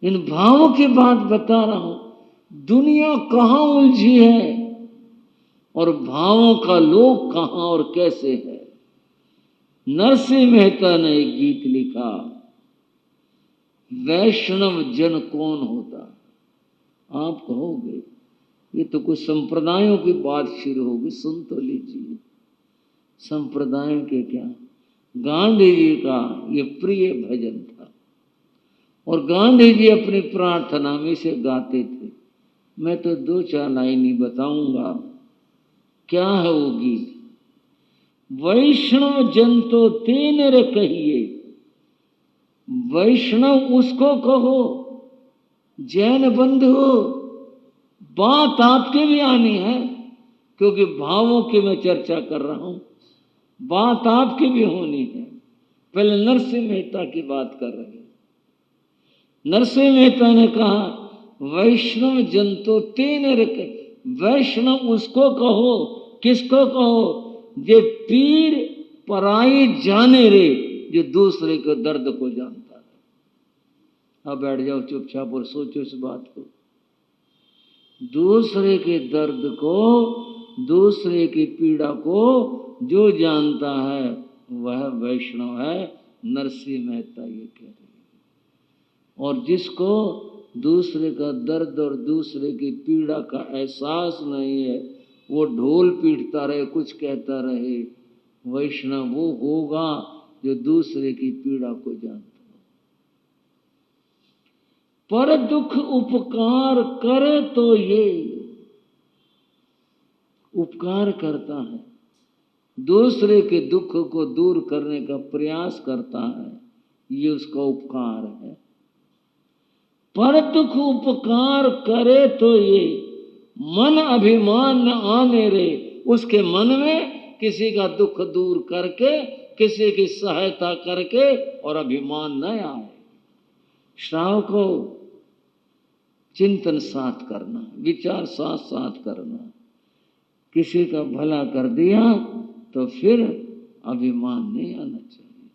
इन भावों की बात बता रहा हूं। दुनिया कहां उलझी है और भावों का लोक कहां और कैसे है। नरसिंह मेहता ने एक गीत लिखा, वैष्णव जन कौन होता। आप कहोगे ये तो कुछ संप्रदायों की बात शुरू होगी, सुन तो लीजिए। संप्रदायों के क्या, गांधी जी का ये प्रिय भजन था और गांधी जी अपनी प्रार्थना में से गाते थे। मैं तो 2-4 लाइन ही बताऊंगा। क्या है वो गीत? वैष्णव जन तो तेने रे कहिए, वैष्णव उसको कहो जैन बंधु। बात आपके भी आनी है क्योंकि भावों की मैं चर्चा कर रहा हूं, बात आपकी भी होनी है। पहले नरसिंह मेहता की बात कर रहे हैं। नरसिंह मेहता ने कहा, वैष्णव जन तो तेने रे, वैष्णव उसको कहो, किसको कहो? जे पीर पराई जाने रे, जो दूसरे के दर्द को जानता है। अब बैठ जाओ चुपचाप और सोचो इस बात को। दूसरे के दर्द को, दूसरे की पीड़ा को जो जानता है वह वैष्णव है। नरसिंह मेहता ये कह रहे हैं। और जिसको दूसरे का दर्द और दूसरे की पीड़ा का एहसास नहीं है, वो ढोल पीटता रहे, कुछ कहता रहे, वैष्णव वो होगा जो दूसरे की पीड़ा को जानता है। पर दुख उपकार करे तो ये, उपकार करता है, दूसरे के दुख को दूर करने का प्रयास करता है, ये उसका उपकार है। पर दुख उपकार करे तो ये, मन अभिमान न आने रे, उसके मन में किसी का दुख दूर करके, किसी की सहायता करके और अभिमान न आए। श्राव को चिंतन साथ करना, विचार साथ साथ करना। किसी का भला कर दिया तो फिर अभिमान नहीं आना चाहिए।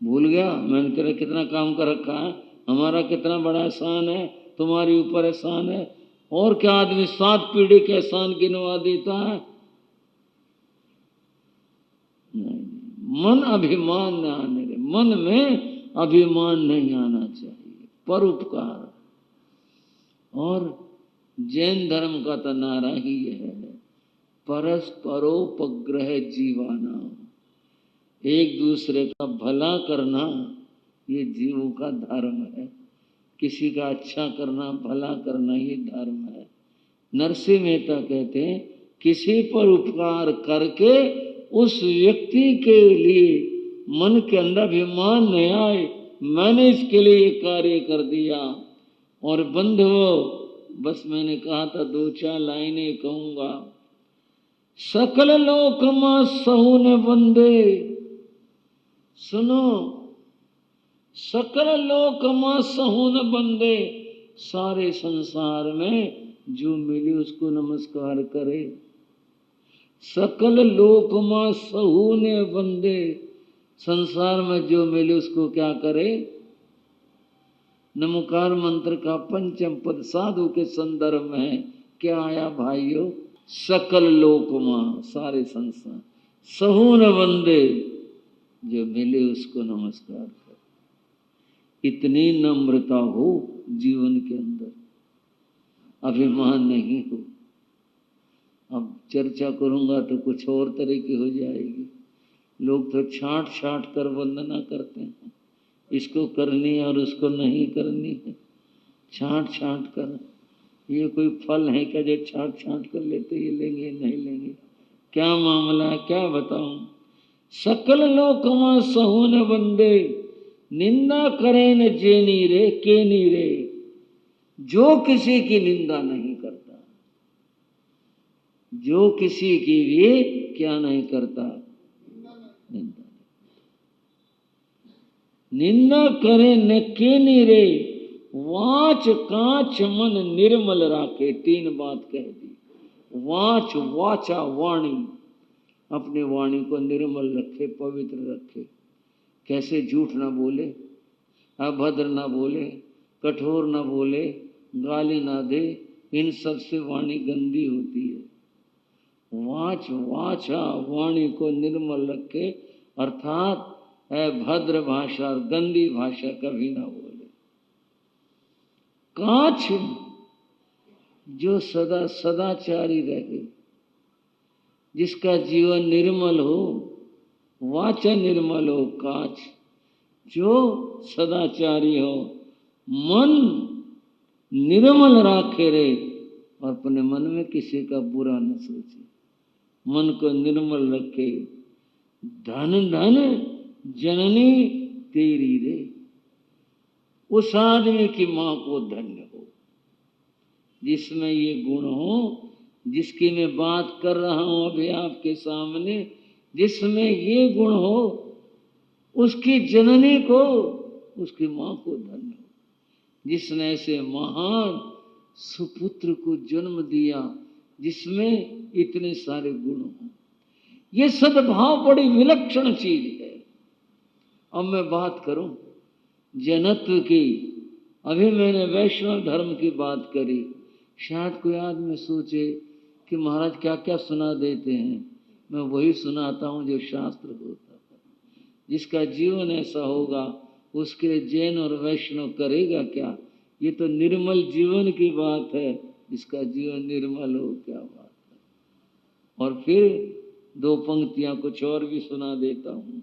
भूल गया मैंने तेरा कितना काम कर रखा है, हमारा कितना बड़ा एहसान है, तुम्हारे ऊपर एहसान है। और क्या आदमी 7 पीढ़ी के एहसान गिनवा देता है? नहीं, मन अभिमान न आने दे, मन में अभिमान नहीं आना चाहिए। परोपकार। और जैन धर्म का तो नारा ही है, परस्परोपग्रह जीवाना। एक दूसरे का भला करना ये जीवों का धर्म है। किसी का अच्छा करना, भला करना ये धर्म है। नरसिंह मेहता कहते हैं, किसी पर उपकार करके उस व्यक्ति के लिए मन के अंदर अभिमान नहीं आए, मैंने इसके लिए कार्य कर दिया। और बंधुओं, बस मैंने कहा था 2-4 लाइनें कहूंगा। सकल लोक मां सहुन बंदे, सुनो, सकल लोक मां सहुन बंदे, सारे संसार में जो मिले उसको नमस्कार करे। सकल लोक मां सहुन बंदे, संसार में जो मिले उसको क्या करे? नमोकार मंत्र का 5म पद साधु के संदर्भ में क्या आया भाइयों? सकल लोक मां, सारे संसार, सहुन बंदे, जो मिले उसको नमस्कार कर। इतनी नम्रता हो जीवन के अंदर, अभिमान नहीं हो। अब चर्चा करूंगा तो कुछ और तरह की हो जाएगी। लोग तो छांट छांट कर वंदना करते हैं, इसको करनी है और उसको नहीं करनी है, छांट छांट कर। ये कोई फल है क्या जो छांट छांट कर लेते, ये लेंगे नहीं लेंगे? क्या मामला है, क्या बताऊं? सकल लोक मां सहुन बंदे, निंदा करें न जेनी रे केनी रे, जो किसी की निंदा नहीं करता, जो किसी की भी क्या नहीं करता? निंदा। निंदा करे न केनी रे, वाच कांच मन निर्मल राखे। 3 बात कह दी। वाच, वाचा, वाणी, अपने वाणी को निर्मल रखे, पवित्र रखे। कैसे? झूठ ना बोले, अभद्र ना बोले, कठोर न बोले, गाली ना दे, इन सब से वाणी गंदी होती है। वाचा वाणी को निर्मल रखे, अर्थात है भद्र भाषा और गंदी भाषा कभी ना बोले। कांच जो सदा सदाचारी रहे, जिसका जीवन निर्मल हो, वाचा निर्मल हो, कांच जो सदाचारी हो, मन निर्मल राखे रे और अपने मन में किसी का बुरा न सोचे, मन को निर्मल रखे। धन धन जननी तेरी रे, उस आदमी की मां को धन्य हो जिसमें ये गुण हो, जिसकी मैं बात कर रहा हूं अभी आपके सामने, जिसमें ये गुण हो, उसकी जननी को, उसकी मां को धन्य हो, जिसने ऐसे महान सुपुत्र को जन्म दिया जिसमें इतने सारे गुण हो। ये सद्भाव बड़ी विलक्षण चीज है। अब मैं बात करूं जनत्व की। अभी मैंने वैष्णव धर्म की बात करी। शायद कोई आदमी सोचे कि महाराज क्या क्या सुना देते हैं। मैं वही सुनाता हूं जो शास्त्र होता है। जिसका जीवन ऐसा होगा उसके लिए जैन और वैष्णव करेगा क्या? ये तो निर्मल जीवन की बात है। जिसका जीवन निर्मल हो, क्या बात है। और फिर दो पंक्तियां कुछ और भी सुना देता हूं।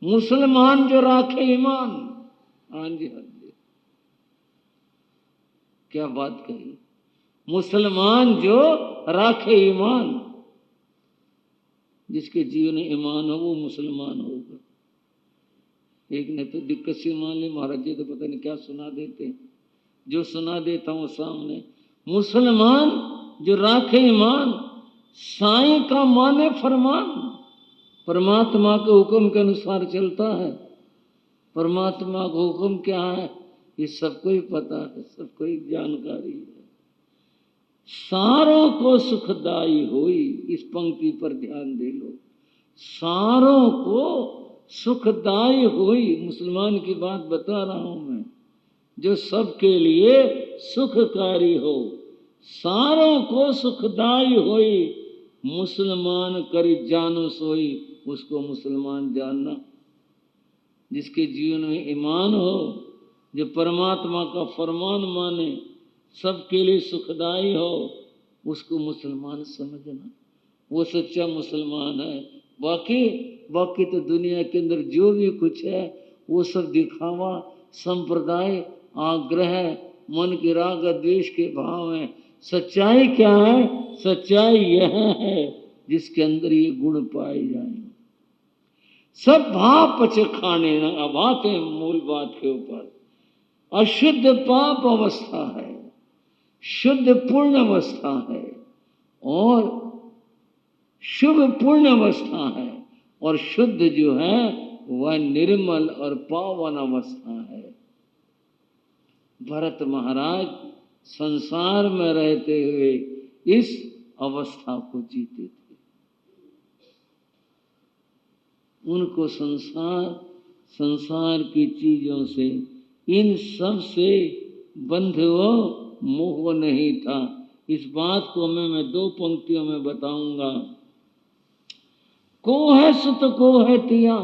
मुसलमान जो राखे ईमान, हाँ जी हाँ जी, क्या बात कही। मुसलमान जो राखे ईमान, जिसके जीवन में ईमान हो वो मुसलमान होगा। एक ने तो दिक्कत से मान ली, महाराज जी तो पता नहीं क्या सुना देते हैं। जो सुना देता हूं सामने। मुसलमान जो राखे ईमान, साईं का माने फरमान, परमात्मा के हुक्म के अनुसार चलता है। परमात्मा का हुक्म क्या है ये सबको ही पता है, सबको ही जानकारी है। सारों को सुखदाई होई, इस पंक्ति पर ध्यान दे लो। सारों को सुखदाई होई, मुसलमान की बात बता रहा हूं मैं, जो सबके लिए सुखकारी हो। सारों को सुखदाई होई, मुसलमान करी जानो सोई, उसको मुसलमान जानना। जिसके जीवन में ईमान हो, जो परमात्मा का फरमान माने, सबके लिए सुखदाई हो, उसको मुसलमान समझना। वो सच्चा मुसलमान है। बाकी तो दुनिया के अंदर जो भी कुछ है वो सब दिखावा, संप्रदाय, आग्रह, मन के राग द्वेष के भाव है। सच्चाई क्या है? सच्चाई यह है जिसके अंदर ये गुण पाए जाएंगे। सब भाव पचे खाने न अबाते, मूल बात के ऊपर। अशुद्ध पाप अवस्था है, शुद्ध पूर्ण अवस्था है, और शुभ पूर्ण अवस्था है, और शुद्ध जो है वह निर्मल और पावन अवस्था है। भरत महाराज संसार में रहते हुए इस अवस्था को जीते थे। उनको संसार की चीजों से, इन सब से बंध व मोह नहीं था। इस बात को मैं दो पंक्तियों में बताऊंगा। को है सुत को है तिया,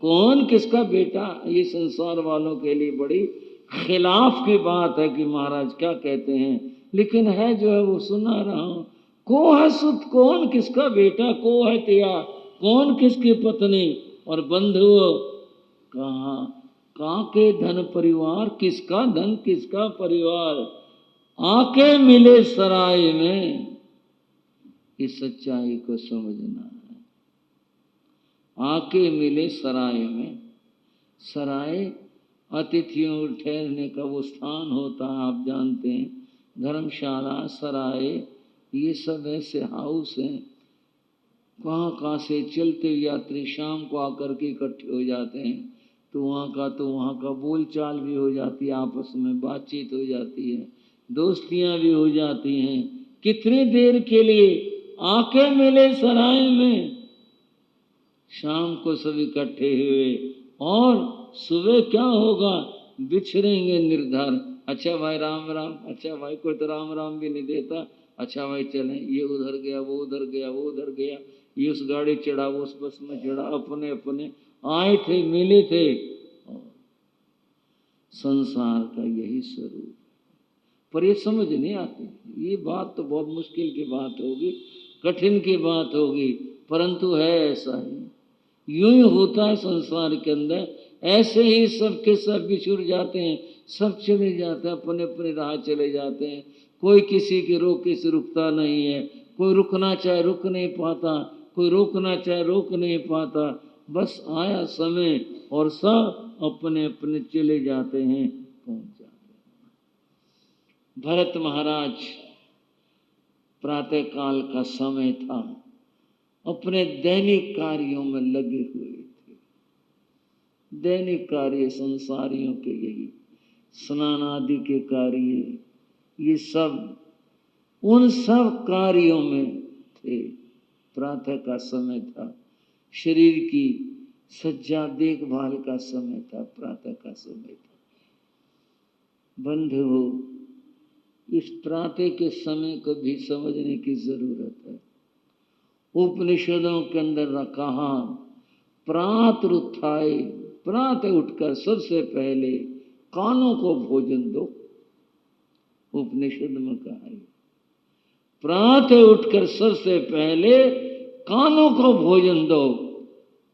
कौन किसका बेटा। ये संसार वालों के लिए बड़ी खिलाफ की बात है कि महाराज क्या कहते हैं, लेकिन है जो है वो सुना रहा हूं। को है सुत, कौन किसका बेटा। को है तिया, कौन किसकी पत्नी। और बंधु कहाँ, कहाँ के धन परिवार, किसका धन किसका परिवार। आके मिले सराय में, इस सच्चाई को समझना है। आके मिले सराय में। सराय अतिथियों ठहरने का वो स्थान होता है, आप जानते हैं। धर्मशाला, सराय, ये सब ऐसे हाउस हैं। कहाँ से चलते हुए यात्री शाम को आकर के इकट्ठे हो जाते हैं। तो वहाँ का बोलचाल भी हो जाती है, आपस में बातचीत हो जाती है, दोस्तियां भी हो जाती हैं। कितनी देर के लिए आके मिले सराय में। शाम को सब इकट्ठे हुए, और सुबह क्या होगा, बिछड़ेंगे निर्धार। अच्छा भाई राम राम, अच्छा भाई कोई तो राम राम भी नहीं देता। अच्छा भाई चलें, ये उधर गया, वो उधर गया, वो उधर गया, ये उस गाड़ी चढ़ा, वो उस बस में चढ़ा, अपने अपने आए थे, मिले थे। और संसार का यही स्वरूप, पर ये समझ नहीं आती। ये बात तो बहुत मुश्किल की बात होगी, कठिन की बात होगी, परंतु है ऐसा ही। यूं ही होता है संसार के अंदर। ऐसे ही सब के सब बिछुड़ जाते हैं, सब चले जाते हैं, अपने अपने राह चले जाते हैं। कोई किसी के रोके से रुकता नहीं है, कोई रुकना चाहे रुक नहीं पाता, कोई रोकना चाहे रोक नहीं पाता। बस आया समय और सब अपने अपने चले जाते हैं, पहुंच जाते हैं। भरत महाराज, प्रातः काल का समय था, अपने दैनिक कार्यों में लगे हुए थे। दैनिक कार्य संसारियों के यही, स्नान आदि के कार्य, ये सब उन सब कार्यों में थे। प्रातः का समय था, शरीर की सज्जा देखभाल का समय था, प्रातः का समय था। बंधुओं, इस प्रातः के समय को भी समझने की जरूरत है। उपनिषदों के अंदर कहा, प्रातरुत्थाय, प्रातः उठकर सबसे पहले कानों को भोजन दो। उपनिषद में कहा है, प्रातः उठकर सबसे पहले कानों को भोजन दो।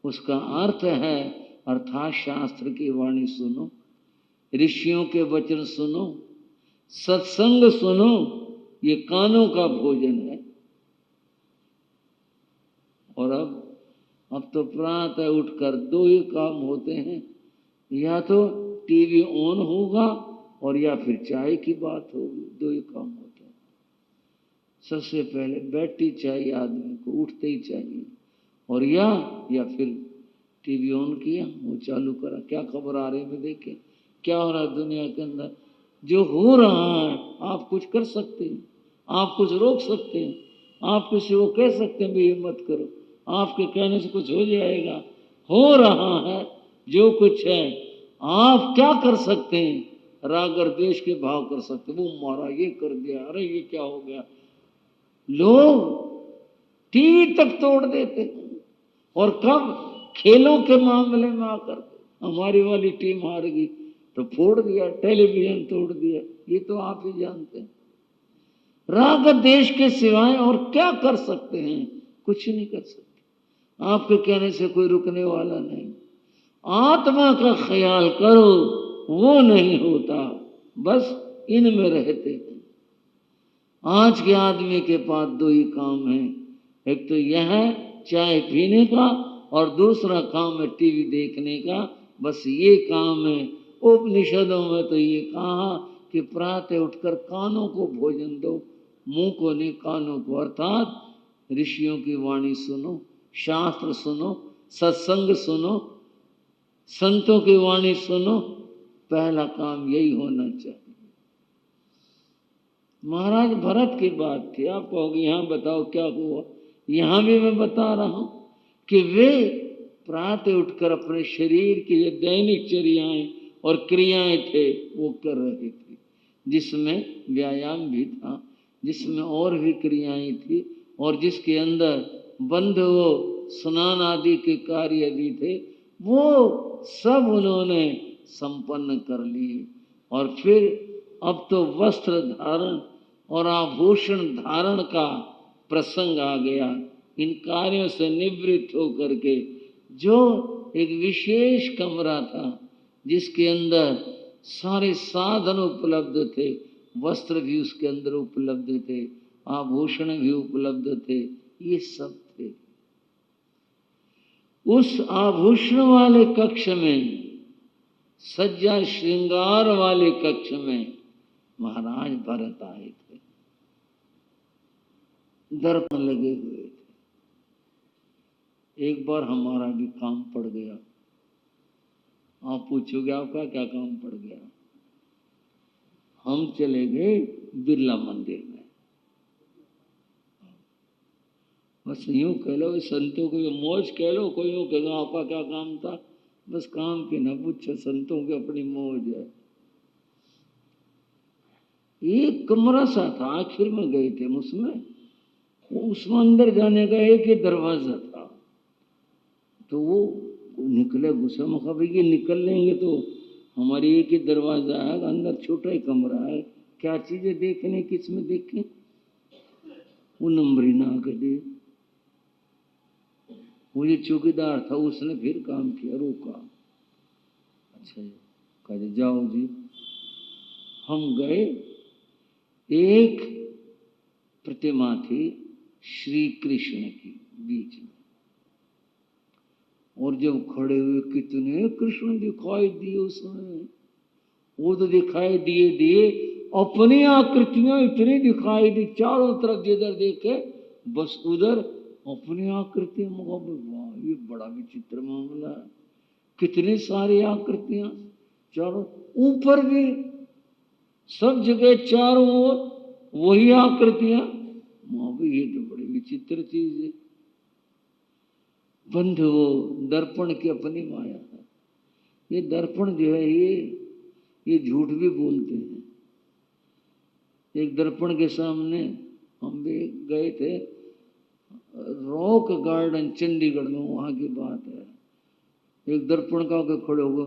उसका अर्थ है, अर्थात शास्त्र की वाणी सुनो, ऋषियों के वचन सुनो, सत्संग सुनो, ये कानों का भोजन है। और अब तो प्रातः उठकर दो ही काम होते हैं, या तो टीवी ऑन होगा और या फिर चाय की बात होगी, दो ही काम होते हैं। सबसे पहले बैटरी चाहिए आदमी को, उठते ही चाहिए, और या फिर टीवी ऑन किया, वो चालू करा, क्या खबर आ रही है देखे, क्या हो रहा है दुनिया के अंदर। जो हो रहा है आप कुछ कर सकते हैं, आप कुछ रोक सकते हैं, आप किसी को कह सकते हैं भाई ये मत करो, आपके कहने से कुछ हो जाएगा। हो रहा है जो कुछ है, आप क्या कर सकते हैं? राग और द्वेष के भाव कर सकते, वो मारा, ये कर दिया, अरे ये क्या हो गया। लोग टीवी तक तोड़ देते हैं, और कब? खेलों के मामले में आकर हमारी वाली टीम हार गई तो फोड़ दिया, टेलीविजन तोड़ दिया, ये तो आप ही जानते हैं। राग देश के सिवाय और क्या कर सकते हैं? कुछ नहीं कर सकते। आपके कहने से कोई रुकने वाला नहीं। आत्मा का ख्याल करो, वो नहीं होता, बस इनमें रहते हैं। आज के आदमी के पास दो ही काम है, एक तो यह है चाय पीने का, और दूसरा काम है टीवी देखने का। बस ये काम है। उपनिषदों में तो ये कहा कि प्रातः उठकर कानों को भोजन दो, मुंह को नहीं, कानों को, अर्थात ऋषियों की वाणी सुनो, शास्त्र सुनो, सत्संग सुनो, संतों की वाणी सुनो। पहला काम यही होना चाहिए। महाराज भरत की बात थी, आप कहोगे यहाँ बताओ क्या हुआ। यहाँ भी मैं बता रहा हूं कि वे प्रातः उठकर अपने शरीर की जो दैनिक चर्याएं और क्रियाएं थे वो कर रहे थे, जिसमें व्यायाम भी था, जिसमें और भी क्रियाएं थी, और जिसके अंदर बंध वो स्नान आदि के कार्य भी थे, वो सब उन्होंने संपन्न कर लिए। और फिर अब तो वस्त्र धारण और आभूषण धारण का प्रसंग आ गया। इन कार्यों से निवृत्त होकर के जो एक विशेष कमरा था, जिसके अंदर सारे साधन उपलब्ध थे, वस्त्र भी उसके अंदर उपलब्ध थे, आभूषण भी उपलब्ध थे, ये सब थे। उस आभूषण वाले कक्ष में, सज्जा श्रृंगार वाले कक्ष में महाराज भरत आए थे, दर्पण लगे हुए थे। एक बार हमारा भी काम पड़ गया। आप पूछोगे आपका क्या काम पड़ गया? हम चले गए बिरला मंदिर में। बस यूं कह लो, संतों को मौज कह लो, कोई यूं कहेगा आपका क्या काम था। बस काम की न पूछो, संतों की अपनी मौज है। एक कमरा सा था, आखिर में गए थे उसमें, उसमें अंदर जाने का एक ही दरवाजा था। तो वो निकले गुस्सा में, कहा भैया निकल लेंगे तो हमारी एक ही दरवाजा है, अंदर छोटा ही कमरा है, क्या चीजें देखने किसमें देखें। वो नंबरी ना आके दे, वो ये चौकीदार था, उसने फिर काम किया, रोका। अच्छा जी, कहा जाओ जी। हम गए, एक प्रतिमा थी श्री कृष्ण की बीच में, और जब खड़े हुए कितने कृष्ण दिखाई दिए उसमें। वो तो दिखाई दिए दिए, अपनी आकृतियां इतनी दिखाई दी, चारों तरफ जिधर देखे बस उधर अपनी आकृतियां। वाह, ये बड़ा विचित्र मामला है, कितनी सारी आकृतियां चारों, ऊपर भी सब जगह चारों ओर वही आकृतियां। ये तो बड़ी विचित्र चीज है। बंध वो दर्पण की अपनी माया है। ये दर्पण जो है ये झूठ भी बोलते हैं। एक दर्पण के सामने हम भी गए थे, रॉक गार्डन चंडीगढ़ में, वहां की बात है। एक दर्पण का आगे खड़े होगा,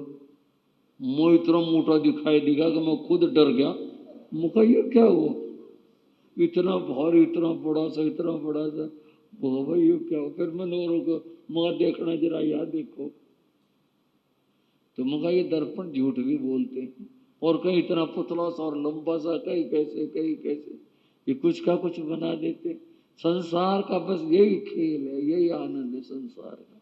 मुझे इतना मोटा दिखाई देगा कि मैं खुद डर गया। मुझे ये क्या हुआ, इतना भारी, इतना बड़ा सा, इतना बड़ा सा, वो भाई ये क्या हो। फिर मैंने औरों को मगर देखना जरा, याद देखो। तो मगर ये दर्पण झूठ भी बोलते हैं, और कहीं इतना पुतला सा और लंबा सा, कहीं कैसे कहीं कैसे, ये कुछ का कुछ बना देते। संसार का बस यही खेल है, यही आनंद है संसार का।